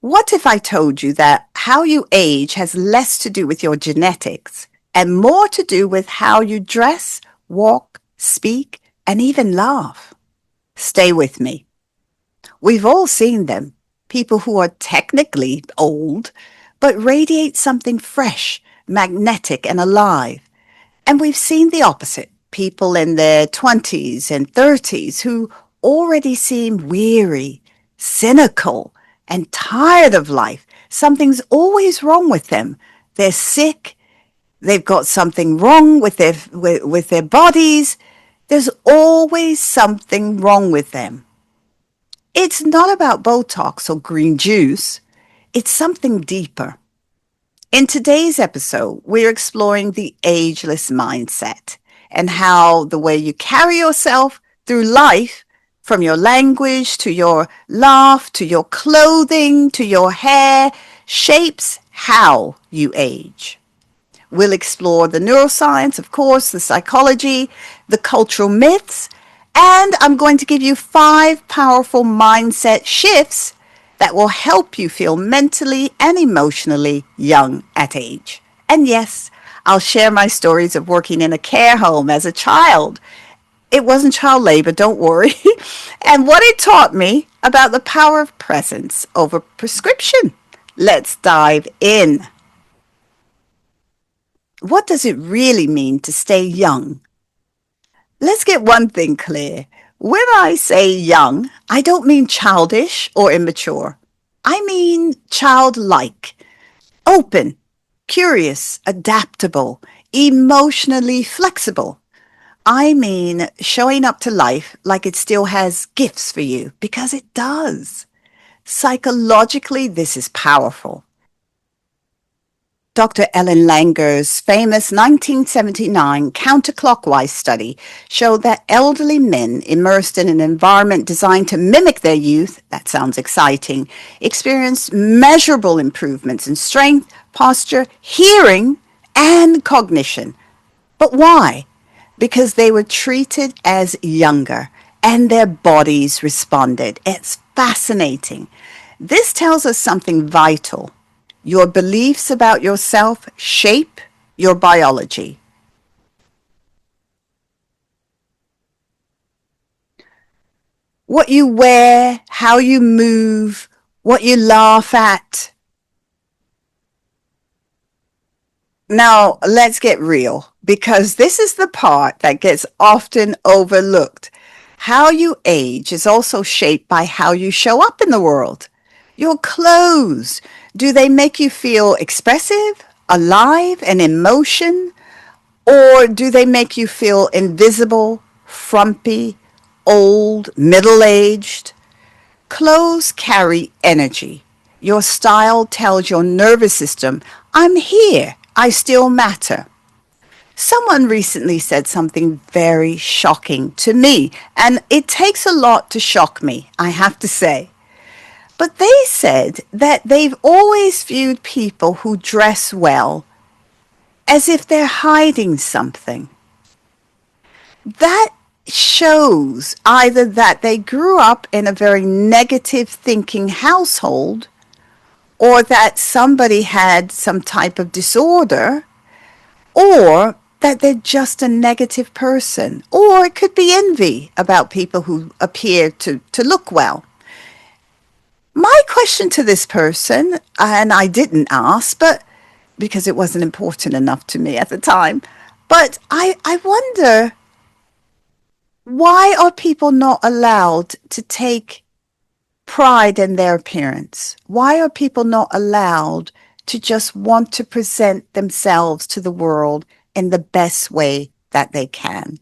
What if I told you that how you age has less to do with your genetics and more to do with how you dress, walk, speak, and even laugh? Stay with me. We've all seen them, people who are technically old, but radiate something fresh, magnetic, and alive. And we've seen the opposite, people in their 20s and 30s who already seem weary, cynical, and tired of life. Something's always wrong with them. They're sick. They've got something wrong with their bodies. There's always something wrong with them. It's not about Botox or green juice. It's something deeper. In today's episode, we're exploring the ageless mindset and how the way you carry yourself through life, from your language to your laugh to your clothing to your hair, shapes how you age. We'll explore the neuroscience, of course, the psychology, the cultural myths, and I'm going to give you 5 powerful mindset shifts that will help you feel mentally and emotionally young at age. And yes, I'll share my stories of working in a care home as a child. It wasn't child labor, don't worry. And what it taught me about the power of presence over prescription. Let's dive in. What does it really mean to stay young? Let's get one thing clear. When I say young, I don't mean childish or immature. I mean childlike, open, curious, adaptable, emotionally flexible. I mean showing up to life like it still has gifts for you, because it does. Psychologically, this is powerful. Dr. Ellen Langer's famous 1979 counterclockwise study showed that elderly men immersed in an environment designed to mimic their youth, that sounds exciting, experienced measurable improvements in strength, posture, hearing, and cognition. But why? Because they were treated as younger and their bodies responded. It's fascinating. This tells us something vital. Your beliefs about yourself shape your biology. What you wear, how you move, what you laugh at. Now, let's get real, because this is the part that gets often overlooked. How you age is also shaped by how you show up in the world. Your clothes, do they make you feel expressive, alive, and in motion? Or do they make you feel invisible, frumpy, old, middle-aged? Clothes carry energy. Your style tells your nervous system, I'm here, I still matter. Someone recently said something very shocking to me, and it takes a lot to shock me, I have to say. But they said that they've always viewed people who dress well as if they're hiding something. That shows either that they grew up in a very negative thinking household, or that somebody had some type of disorder, or that they're just a negative person. Or it could be envy about people who appear to look well. My question to this person, and I didn't ask, but because it wasn't important enough to me at the time, but I wonder, why are people not allowed to take pride in their appearance? Why are people not allowed to just want to present themselves to the world in the best way that they can?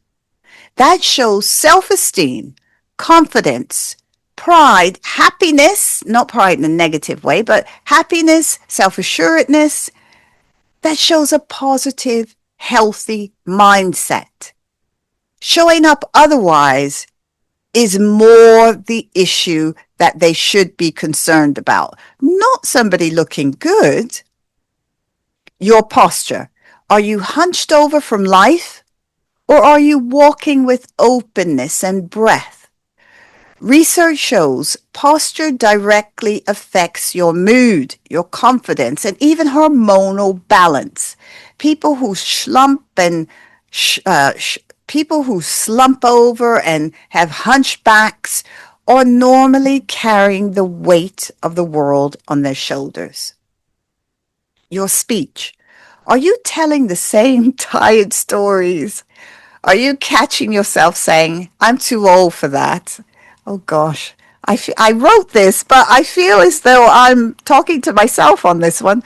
That shows self-esteem, confidence, pride, happiness, not pride in a negative way, but happiness, self-assuredness. That shows a positive, healthy mindset. Showing up otherwise is more the issue that they should be concerned about, not somebody looking good. Your posture. Are you hunched over from life, or are you walking with openness and breath? Research shows posture directly affects your mood, your confidence, and even hormonal balance. People who slump and sh- uh, sh- people who slump over and have hunchbacks are normally carrying the weight of the world on their shoulders. Your speech. Are you telling the same tired stories? Are you catching yourself saying, I'm too old for that? Oh gosh, I wrote this, but I feel as though I'm talking to myself on this one.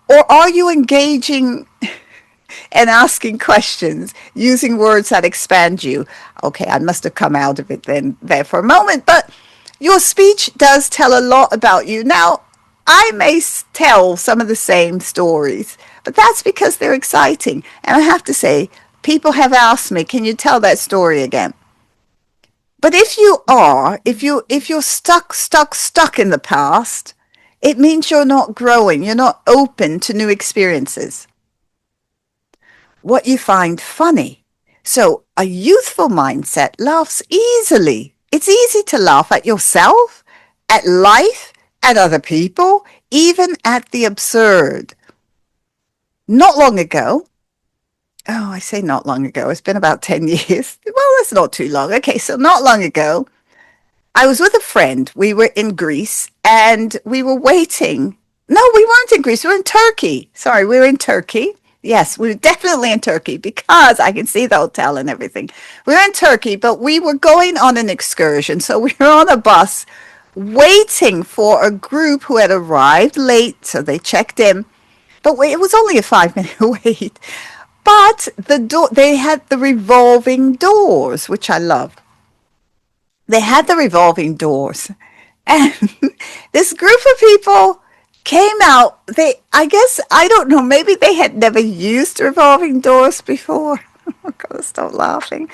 Or are you engaging and asking questions using words that expand you? Okay, I must have come out of it then there for a moment, but your speech does tell a lot about you. Now, I may tell some of the same stories, but that's because they're exciting. And I have to say, people have asked me, can you tell that story again? But if you're stuck in the past, it means you're not growing. You're not open to new experiences. What you find funny. So a youthful mindset laughs easily. It's easy to laugh at yourself, at life, at other people, even at the absurd. Not long ago, oh, I say not long ago, it's been about 10 years. Well, that's not too long. Okay, so not long ago, I was with a friend. We were in Greece and we were waiting. No, we weren't in Greece. We were in Turkey. Sorry, we were in Turkey. Yes, we were definitely in Turkey because I can see the hotel and everything. We were in Turkey, but we were going on an excursion. So we were on a bus waiting for a group who had arrived late. So they checked in. But it was only a 5 minute wait. But they had the revolving doors, which I love. They had the revolving doors. And this group of people came out. I guess, I don't know, maybe they had never used revolving doors before. I'm going to stop laughing.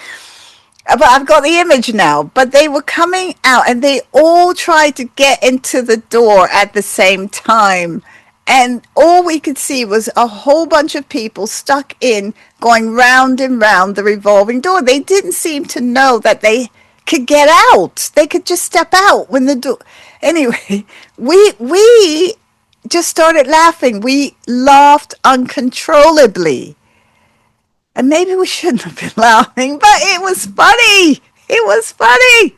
But I've got the image now. But they were coming out and they all tried to get into the door at the same time. And all we could see was a whole bunch of people stuck in, going round and round the revolving door. They didn't seem to know that they could get out. They could just step out when the door. Anyway, we just started laughing. We laughed uncontrollably. And maybe we shouldn't have been laughing, but it was funny. It was funny.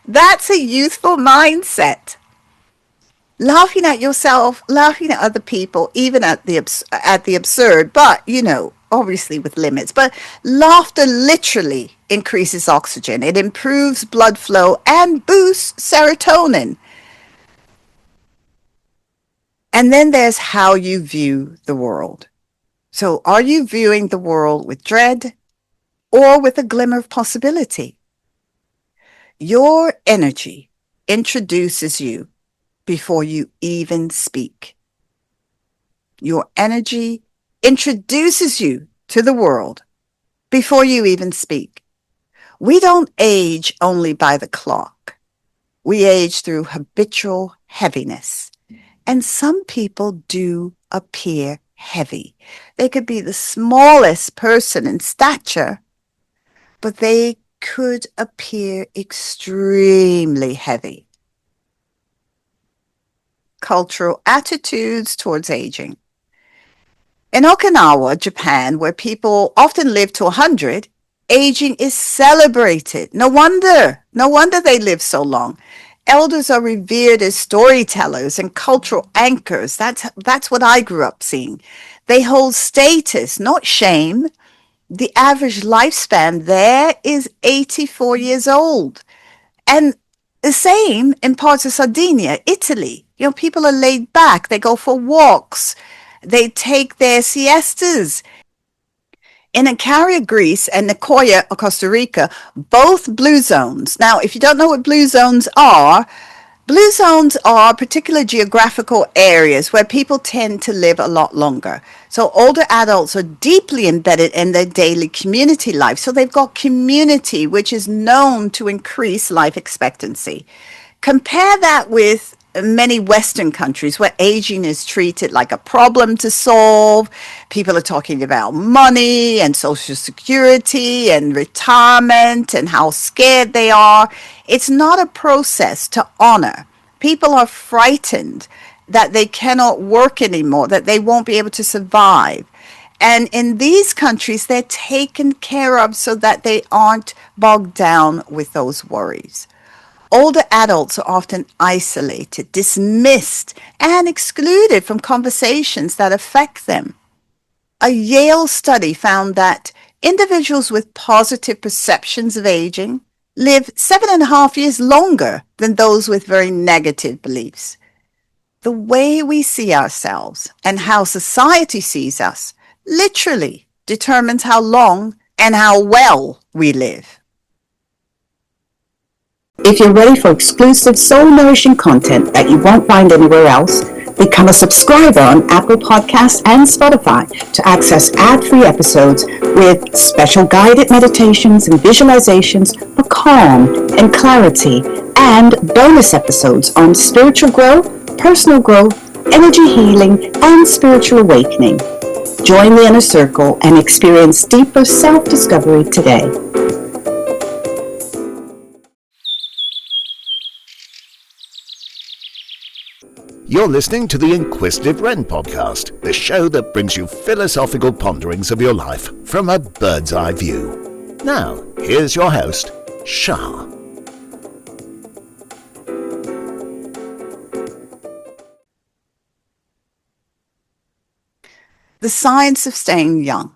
That's a youthful mindset. Laughing at yourself, laughing at other people, even at the absurd, but obviously with limits. But laughter literally increases oxygen. It improves blood flow and boosts serotonin. And then there's how you view the world. So are you viewing the world with dread or with a glimmer of possibility? Your energy introduces you before you even speak. Your energy introduces you to the world before you even speak. We don't age only by the clock. We age through habitual heaviness. And some people do appear heavy. They could be the smallest person in stature, but they could appear extremely heavy. Cultural attitudes towards aging. In Okinawa, Japan, where people often live to 100, aging is celebrated. No wonder they live so long. Elders are revered as storytellers and cultural anchors. That's what I grew up seeing. They hold status, not shame. The average lifespan there is 84 years old. And the same in parts of Sardinia, Italy. People are laid back. They go for walks. They take their siestas. In Icaria, Greece, and Nicoya, Costa Rica, both blue zones. Now, if you don't know what blue zones are particular geographical areas where people tend to live a lot longer. So older adults are deeply embedded in their daily community life. So they've got community, which is known to increase life expectancy. Compare that with many Western countries where aging is treated like a problem to solve. People are talking about money and social security and retirement and how scared they are. It's not a process to honor. People are frightened that they cannot work anymore, that they won't be able to survive. And in these countries, they're taken care of so that they aren't bogged down with those worries. Older adults are often isolated, dismissed, and excluded from conversations that affect them. A Yale study found that individuals with positive perceptions of aging live 7.5 years longer than those with very negative beliefs. The way we see ourselves and how society sees us literally determines how long and how well we live. If you're ready for exclusive soul-nourishing content that you won't find anywhere else, become a subscriber on Apple Podcasts and Spotify to access ad-free episodes with special guided meditations and visualizations for calm and clarity, and bonus episodes on spiritual growth, personal growth, energy healing, and spiritual awakening. Join the inner circle and experience deeper self-discovery today. You're listening to the Inquisitive Wren podcast, the show that brings you philosophical ponderings of your life from a bird's eye view. Now, here's your host, Sha. The science of staying young.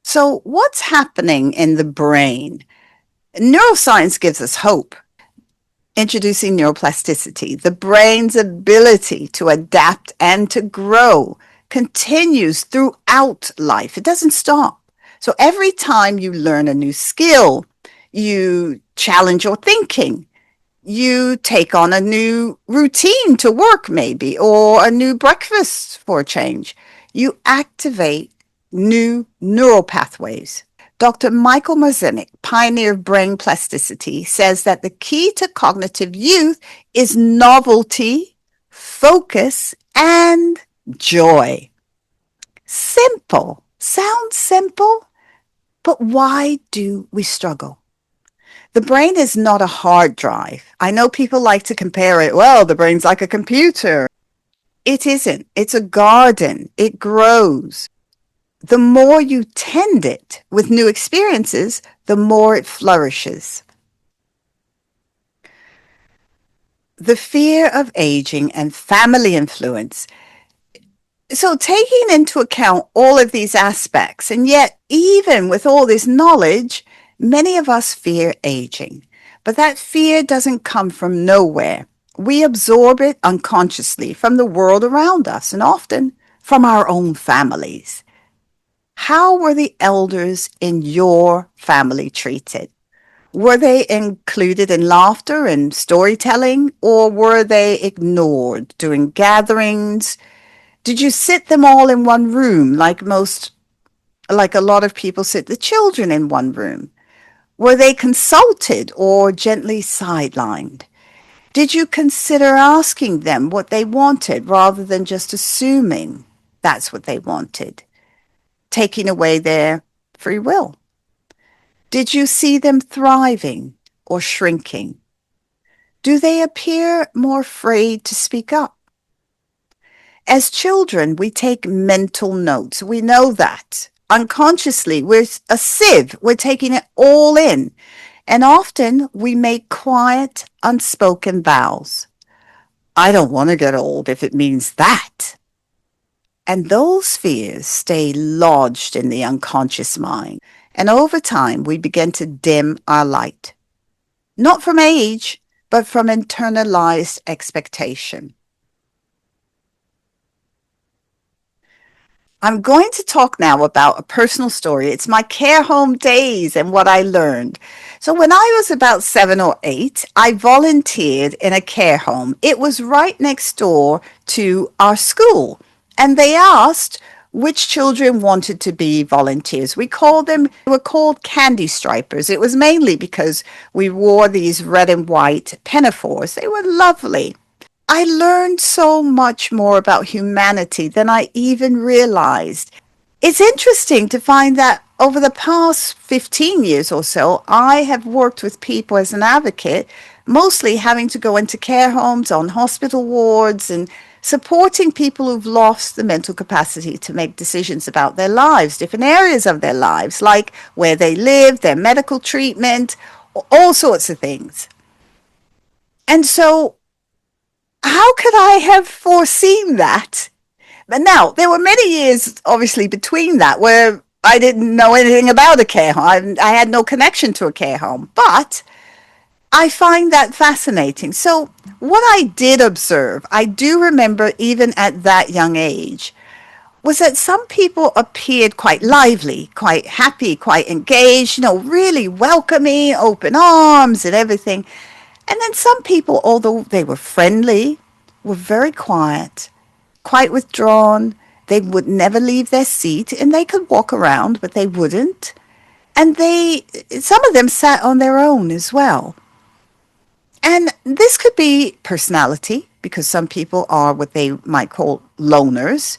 So what's happening in the brain? Neuroscience gives us hope. Introducing neuroplasticity, the brain's ability to adapt and to grow continues throughout life. It doesn't stop. So every time you learn a new skill, you challenge your thinking, you take on a new routine to work maybe, or a new breakfast for a change. You activate new neural pathways. Dr. Michael Marzinek, pioneer of brain plasticity, says that the key to cognitive youth is novelty, focus, and joy. Simple. Sounds simple, but why do we struggle? The brain is not a hard drive. I know people like to compare it. Well, the brain's like a computer. It isn't. It's a garden. It grows. The more you tend it with new experiences, the more it flourishes. The fear of aging and family influence. So taking into account all of these aspects, and yet even with all this knowledge, many of us fear aging. But that fear doesn't come from nowhere. We absorb it unconsciously from the world around us, and often from our own families. How were the elders in your family treated? Were they included in laughter and storytelling, or were they ignored during gatherings? Did you sit them all in one room like a lot of people sit the children in one room? Were they consulted or gently sidelined? Did you consider asking them what they wanted rather than just assuming that's what they wanted, taking away their free will? Did you see them thriving or shrinking? Do they appear more afraid to speak up? As children, we take mental notes. We know that. Unconsciously, we're a sieve. We're taking it all in. And often we make quiet, unspoken vows. I don't want to get old if it means that. And those fears stay lodged in the unconscious mind. And over time, we begin to dim our light. Not from age, but from internalized expectation. I'm going to talk now about a personal story. It's my care home days and what I learned. So when I was about 7 or 8, I volunteered in a care home. It was right next door to our school. And they asked which children wanted to be volunteers. We were called candy stripers. It was mainly because we wore these red and white pinafores. They were lovely. I learned so much more about humanity than I even realized. It's interesting to find that over the past 15 years or so, I have worked with people as an advocate, mostly having to go into care homes, on hospital wards, and supporting people who've lost the mental capacity to make decisions about their lives, different areas of their lives, like where they live, their medical treatment, all sorts of things. And so, how could I have foreseen that? But now, there were many years, obviously, between that where I didn't know anything about a care home. I had no connection to a care home. But I find that fascinating. So, what I did observe, I do remember even at that young age, was that some people appeared quite lively, quite happy, quite engaged, really welcoming, open arms and everything. And then some people, although they were friendly, were very quiet, quite withdrawn. They would never leave their seat and they could walk around, but they wouldn't. And some of them sat on their own as well. And this could be personality, because some people are what they might call loners.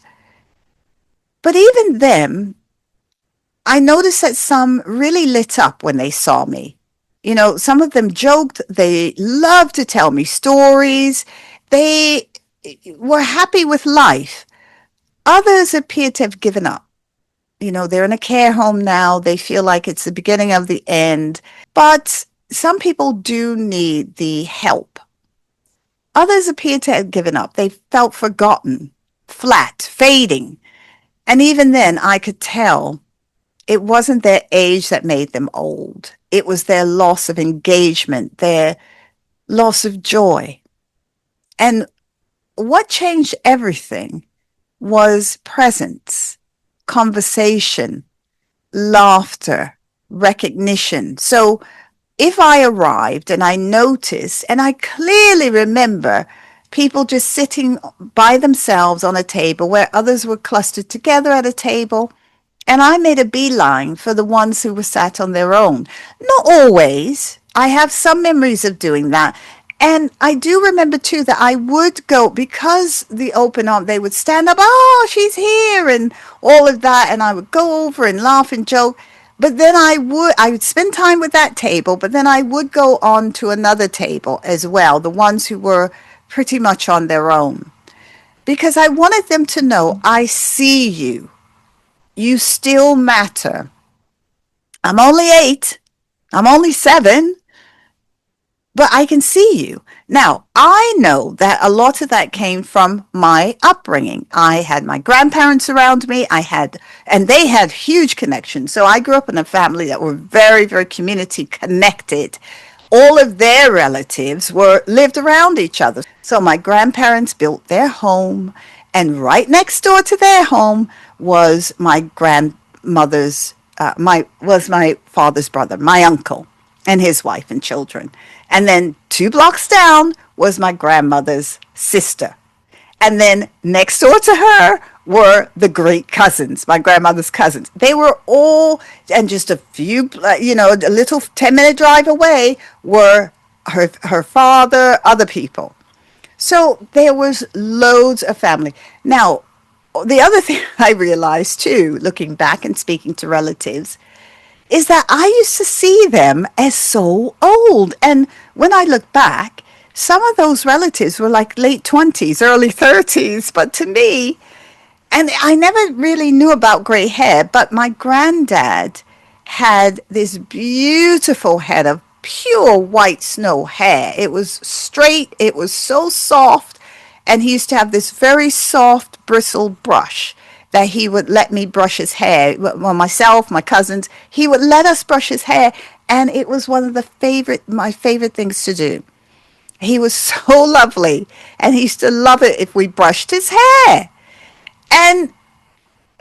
But even them, I noticed that some really lit up when they saw me. Some of them joked. They loved to tell me stories. They were happy with life. Others appear to have given up. They're in a care home now. They feel like it's the beginning of the end. But some people do need the help. Others appear to have given up. They felt forgotten, flat, fading. And even then, I could tell it wasn't their age that made them old. It was their loss of engagement, their loss of joy. And what changed everything was presence, conversation, laughter, recognition. So if I arrived and I noticed, and I clearly remember people just sitting by themselves on a table where others were clustered together at a table, and I made a beeline for the ones who were sat on their own. Not always. I have some memories of doing that. And I do remember too that I would go, because the open arm, they would stand up, oh, she's here, and all of that. And I would go over and laugh and joke. But then I would spend time with that table, but then I would go on to another table as well, the ones who were pretty much on their own. Because I wanted them to know, I see you. You still matter. I'm only 8. I'm only 7. But I can see you. Now, I know that a lot of that came from my upbringing. I had my grandparents around me. And they had huge connections. So I grew up in a family that were very, very community connected. All of their relatives lived around each other. So my grandparents built their home, and right next door to their home was my grandmother's, was my father's brother, my uncle, and his wife and children. And then 2 blocks down was my grandmother's sister. And then next door to her were the great cousins, my grandmother's cousins. They were all, and just a few, a little 10-minute drive away were her father, other people. So there was loads of family. Now, the other thing I realized too, looking back and speaking to relatives, is that I used to see them as so old. And when I look back, some of those relatives were like late 20s, early 30s. But to me, and I never really knew about gray hair, but my granddad had this beautiful head of pure white snow hair. It was straight. It was so soft. And he used to have this very soft bristle brush that he would let me brush his hair. Well, myself, my cousins, he would let us brush his hair. And it was one of my favorite things to do. He was so lovely. And he used to love it if we brushed his hair. And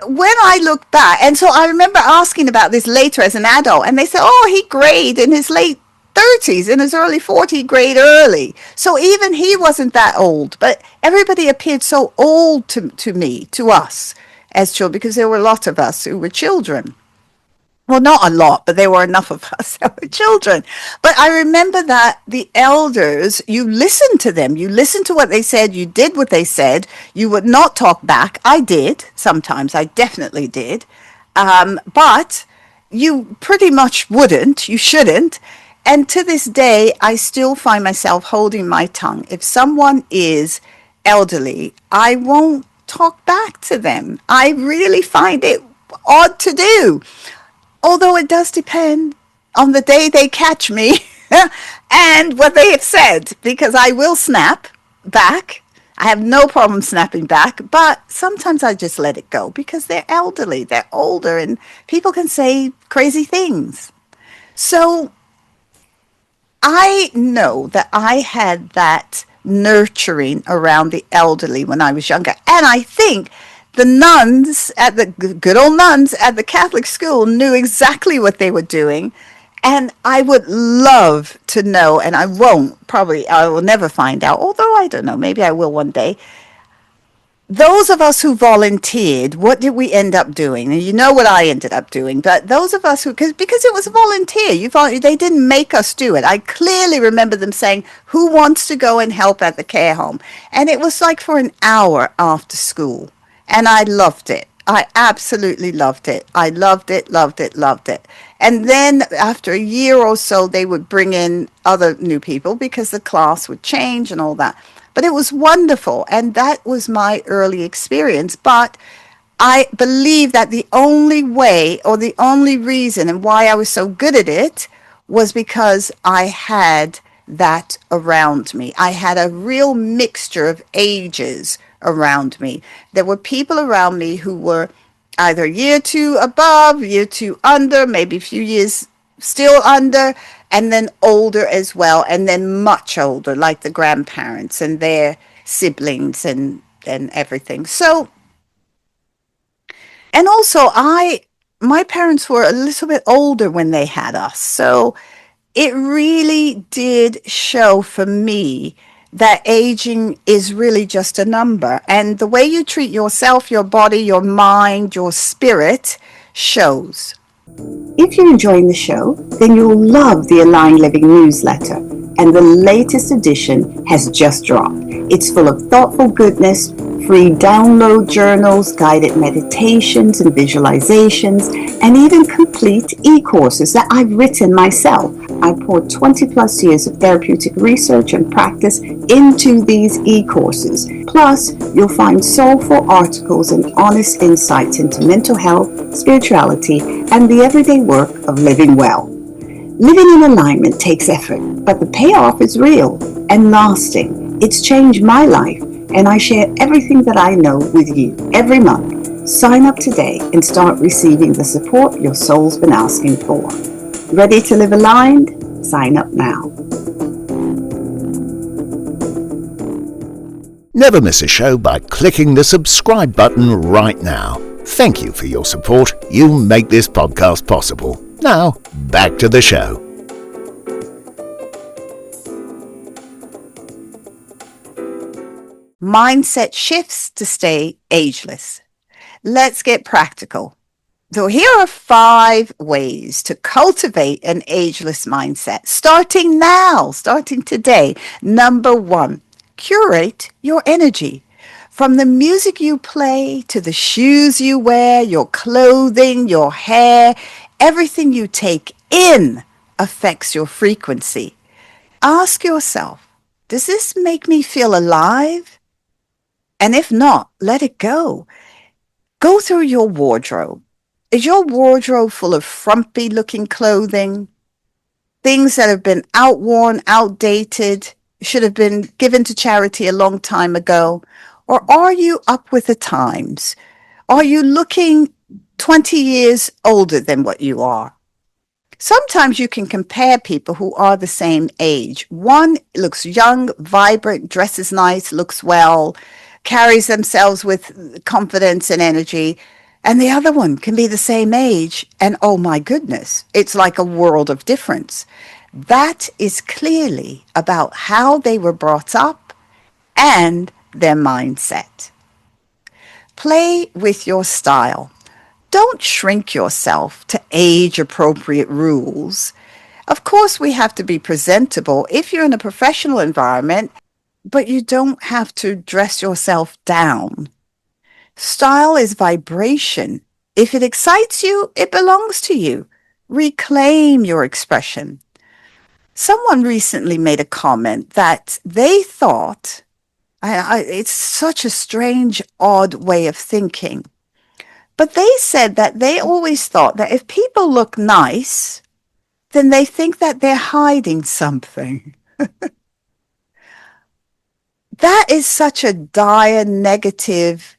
when I look back, and so I remember asking about this later as an adult, and they said, oh, he grayed in his late 30s, in his early 40s, he grayed early. So even he wasn't that old, but everybody appeared so old to me, to us as children, because there were a lot of us who were children. Well, not a lot, but there were enough of us that were children. But I remember that the elders, you listened to them. You listened to what they said. You did what they said. You would not talk back. I did sometimes. I definitely did. But you pretty much wouldn't. You shouldn't. And to this day, I still find myself holding my tongue. If someone is elderly, I won't talk back to them. I really find it odd to do. Although it does depend on the day they catch me and what they have said, because I will snap back. I have no problem snapping back, but sometimes I just let it go because they're elderly, they're older, and people can say crazy things. So I know that I had that nurturing around the elderly when I was younger. And I think the nuns at the good old nuns at the Catholic school knew exactly what they were doing. And I would love to know, and I won't, probably, I will never find out, although I don't know, maybe I will one day, those of us who volunteered, what did we end up doing? And you know what I ended up doing, but those of us who, because it was a volunteer, they didn't make us do it. I clearly remember them saying, who wants to go and help at the care home? And it was like for an hour after school. And I loved it. I absolutely loved it. I loved it, loved it, loved it. And then after a year or so, they would bring in other new people because the class would change and all that. But it was wonderful. And that was my early experience. But I believe that the only way or the only reason and why I was so good at it was because I had that around me. I had a real mixture of ages around me. There were people around me who were either year two above, year two under, maybe a few years still under, and then older as well, and then much older, like the grandparents and their siblings and everything. So, and also my parents were a little bit older when they had us. So it really did show for me that aging is really just a number. And the way you treat yourself, your body, your mind, your spirit shows. If you're enjoying the show, then you'll love the Aligned Living newsletter. And the latest edition has just dropped. It's full of thoughtful goodness, free download journals, guided meditations and visualizations, and even complete e-courses that I've written myself. I poured 20 plus years of therapeutic research and practice into these e-courses. Plus, you'll find soulful articles and honest insights into mental health, spirituality, and the everyday work of living well. Living in alignment takes effort, but the payoff is real and lasting. It's changed my life, and I share everything that I know with you every month. Sign up today and start receiving the support your soul's been asking for. Ready to live aligned? Sign up now. Never miss a show by clicking the subscribe button right now. Thank you for your support. You make this podcast possible. Now, back to the show. Mindset shifts to stay ageless. Let's get practical. So here are 5 ways to cultivate an ageless mindset. Starting now, starting today. Number 1, curate your energy. From the music you play to the shoes you wear, your clothing, your hair, everything you take in affects your frequency. Ask yourself, does this make me feel alive? And if not, let it go. Go through your wardrobe. Is your wardrobe full of frumpy looking clothing? Things that have been outworn, outdated, should have been given to charity a long time ago? Or are you up with the times? Are you looking 20 years older than what you are? Sometimes you can compare people who are the same age. One looks young, vibrant, dresses nice, looks well, carries themselves with confidence and energy. And the other one can be the same age. And oh my goodness, it's like a world of difference. That is clearly about how they were brought up and their mindset. Play with your style. don't shrink yourself to age-appropriate rules. Of course, we have to be presentable if you're in a professional environment, but you don't have to dress yourself down. Style is vibration. If it excites you, it belongs to you. Reclaim your expression. Someone recently made a comment that they thought, it's such a strange, odd way of thinking, but they said that they always thought that if people look nice, then they think that they're hiding something. That is such a dire, negative,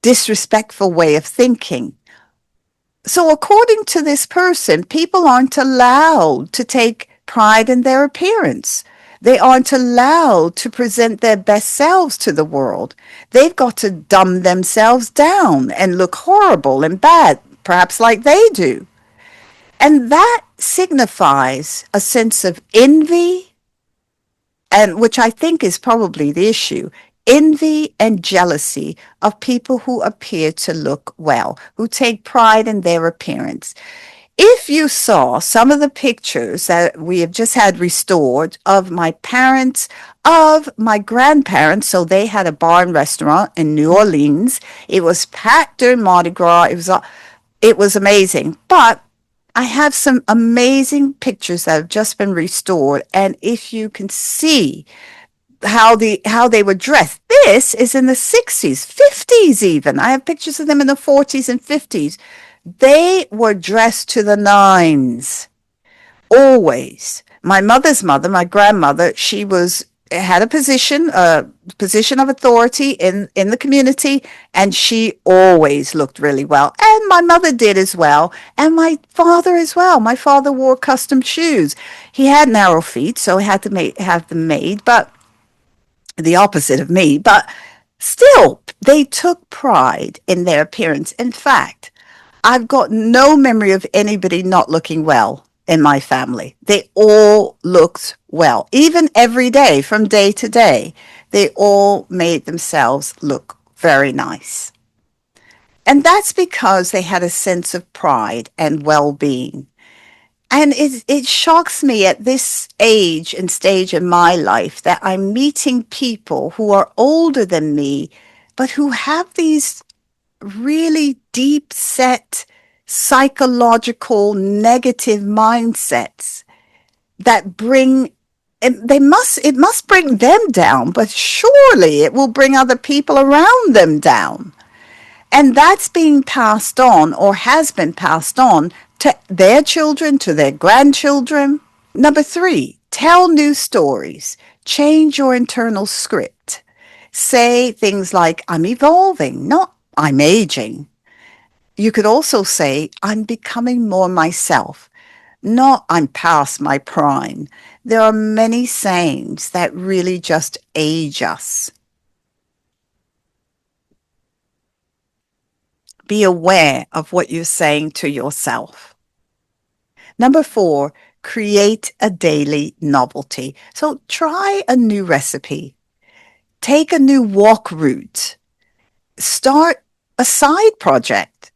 disrespectful way of thinking. So according to this person, people aren't allowed to take pride in their appearance. They aren't allowed to present their best selves to the world. They've got to dumb themselves down and look horrible and bad, perhaps like they do. And that signifies a sense of envy, and which I think is probably the issue, envy and jealousy of people who appear to look well, who take pride in their appearance. If you saw some of the pictures that we have just had restored of my parents, of my grandparents, so they had a bar and restaurant in New Orleans. It was packed during Mardi Gras. It was amazing. But I have some amazing pictures that have just been restored, and if you can see how they were dressed, this is in the 60s, 50s even. I have pictures of them in the 40s and 50s. They were dressed to the nines, always. My mother's mother, my grandmother, she had a position of authority in the community, and she always looked really well. And my mother did as well, and my father as well. My father wore custom shoes. He had narrow feet, so he had to have them made, but the opposite of me. But still, they took pride in their appearance. In fact, I've got no memory of anybody not looking well in my family. They all looked well, even every day, from day to day. They all made themselves look very nice. And that's because they had a sense of pride and well-being. And it shocks me at this age and stage in my life that I'm meeting people who are older than me, but who have these really deep set psychological negative mindsets that it must bring them down, but surely it will bring other people around them down. And that's being passed on, or has been passed on, to their children, to their grandchildren. Number 3, tell new stories. Change your internal script. Say things like, I'm evolving, not I'm aging. You could also say, I'm becoming more myself, not I'm past my prime. There are many sayings that really just age us. Be aware of what you're saying to yourself. Number 4, create a daily novelty. So try a new recipe. Take a new walk route. Start a side project.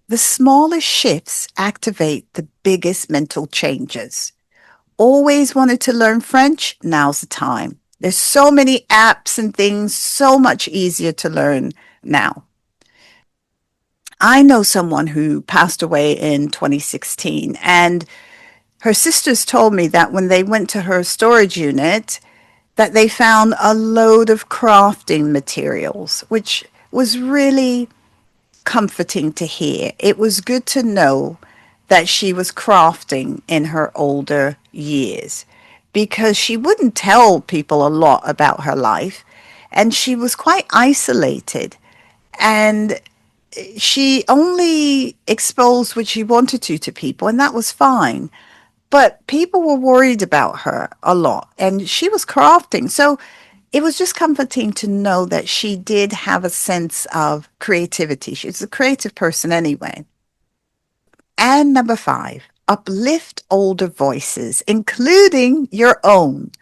The smallest shifts activate the biggest mental changes. Always wanted to learn French? Now's the time. There's so many apps and things, so much easier to learn now. I know someone who passed away in 2016, and her sisters told me that when they went to her storage unit, that they found a load of crafting materials, which was really comforting to hear. It was good to know that she was crafting in her older years, because she wouldn't tell people a lot about her life, and she was quite isolated, and she only exposed what she wanted to people, and that was fine. But people were worried about her a lot, and she was crafting. So it was just comforting to know that she did have a sense of creativity. She's a creative person anyway. And number 5, uplift older voices, including your own.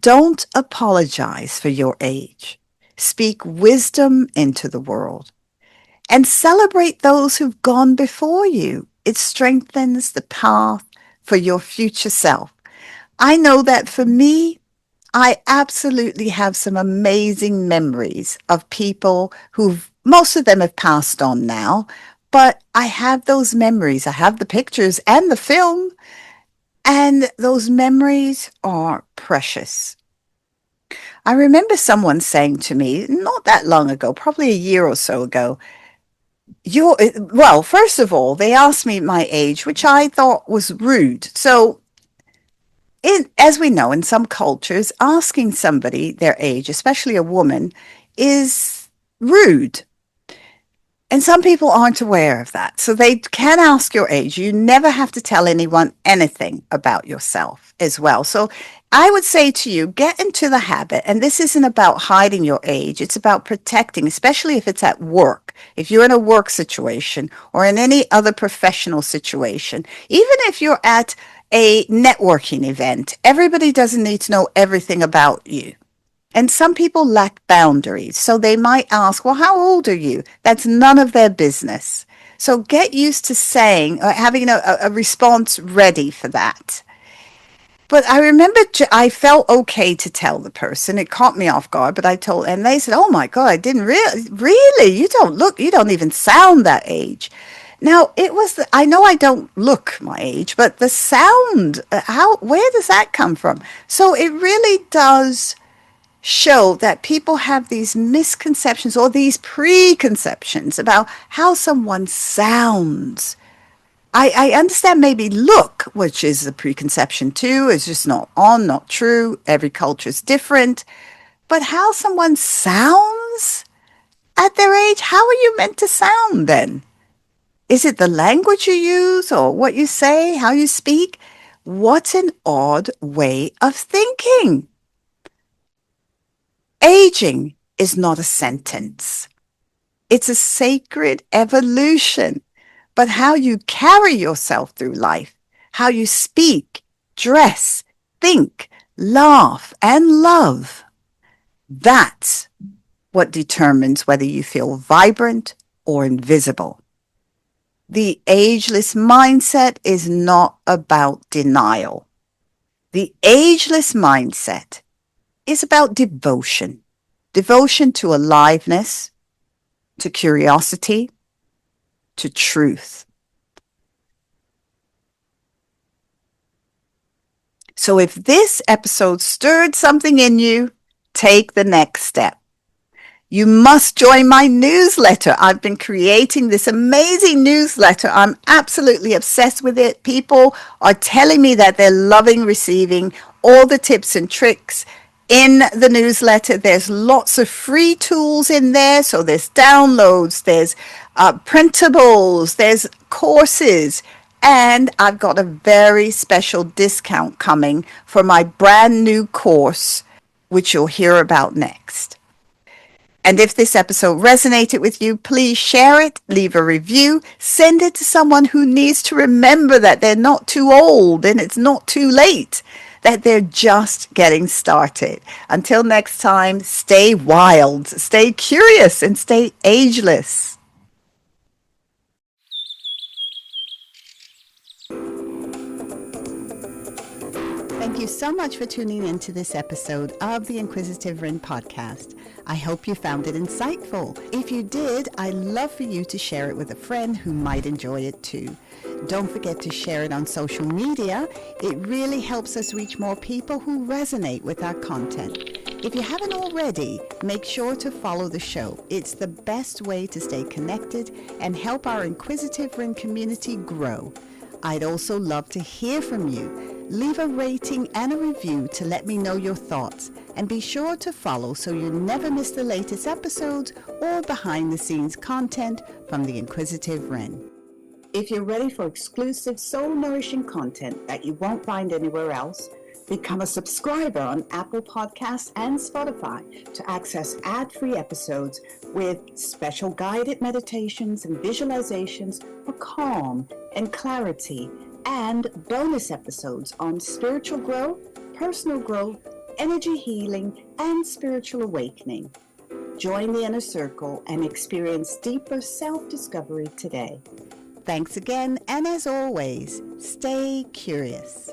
Don't apologize for your age. Speak wisdom into the world. and celebrate those who've gone before you. It strengthens the path for your future self. I know that for me, I absolutely have some amazing memories of people most of them have passed on now, but I have those memories. I have the pictures and the film, and those memories are precious. I remember someone saying to me not that long ago, probably a year or so ago, well, first of all, they asked me my age, which I thought was rude. So, as we know, in some cultures, asking somebody their age, especially a woman, is rude. And some people aren't aware of that. So they can ask your age. You never have to tell anyone anything about yourself as well. So I would say to you, get into the habit. And this isn't about hiding your age. It's about protecting, especially if it's at work. If you're in a work situation or in any other professional situation, even if you're at a networking event, everybody doesn't need to know everything about you. And some people lack boundaries. So they might ask, well, how old are you? That's none of their business. So get used to saying, or having a response ready for that. But I remember I felt okay to tell the person. It caught me off guard, but I told, and they said, oh my God, I didn't really, you don't even sound that age. Now, I know I don't look my age, but the sound, where does that come from? So it really does show that people have these misconceptions or these preconceptions about how someone sounds. I understand maybe look, which is a preconception too, is just not true. Every culture is different. But how someone sounds at their age, how are you meant to sound then? Is it the language you use or what you say, how you speak? What an odd way of thinking. Aging is not a sentence. It's a sacred evolution. But how you carry yourself through life, how you speak, dress, think, laugh, and love, that's what determines whether you feel vibrant or invisible. The ageless mindset is not about denial. The ageless mindset is about devotion. Devotion to aliveness, to curiosity, to truth. So if this episode stirred something in you, take the next step. You must join my newsletter. I've been creating this amazing newsletter. I'm absolutely obsessed with it. People are telling me that they're loving receiving all the tips and tricks in the newsletter. There's lots of free tools in there. So there's downloads, there's printables, there's courses. And I've got a very special discount coming for my brand new course, which you'll hear about next. And if this episode resonated with you, please share it, leave a review, send it to someone who needs to remember that they're not too old and it's not too late, that they're just getting started. Until next time, stay wild, stay curious, and stay ageless. Thank you so much for tuning in to this episode of the Inquisitive Rin podcast. I hope you found it insightful. If you did, I'd love for you to share it with a friend who might enjoy it too. Don't forget to share it on social media. It really helps us reach more people who resonate with our content. If you haven't already, make sure to follow the show. It's the best way to stay connected and help our Inquisitive Rin community grow. I'd also love to hear from you. Leave a rating and a review to let me know your thoughts, and be sure to follow so you never miss the latest episodes or behind the scenes content from the Inquisitive Rin. If you're ready for exclusive soul nourishing content that you won't find anywhere else, become a subscriber on Apple Podcasts and Spotify to access ad-free episodes with special guided meditations and visualizations for calm and clarity, and bonus episodes on spiritual growth, personal growth, energy healing, and spiritual awakening. Join the inner circle and experience deeper self-discovery today. Thanks again, and as always, stay curious.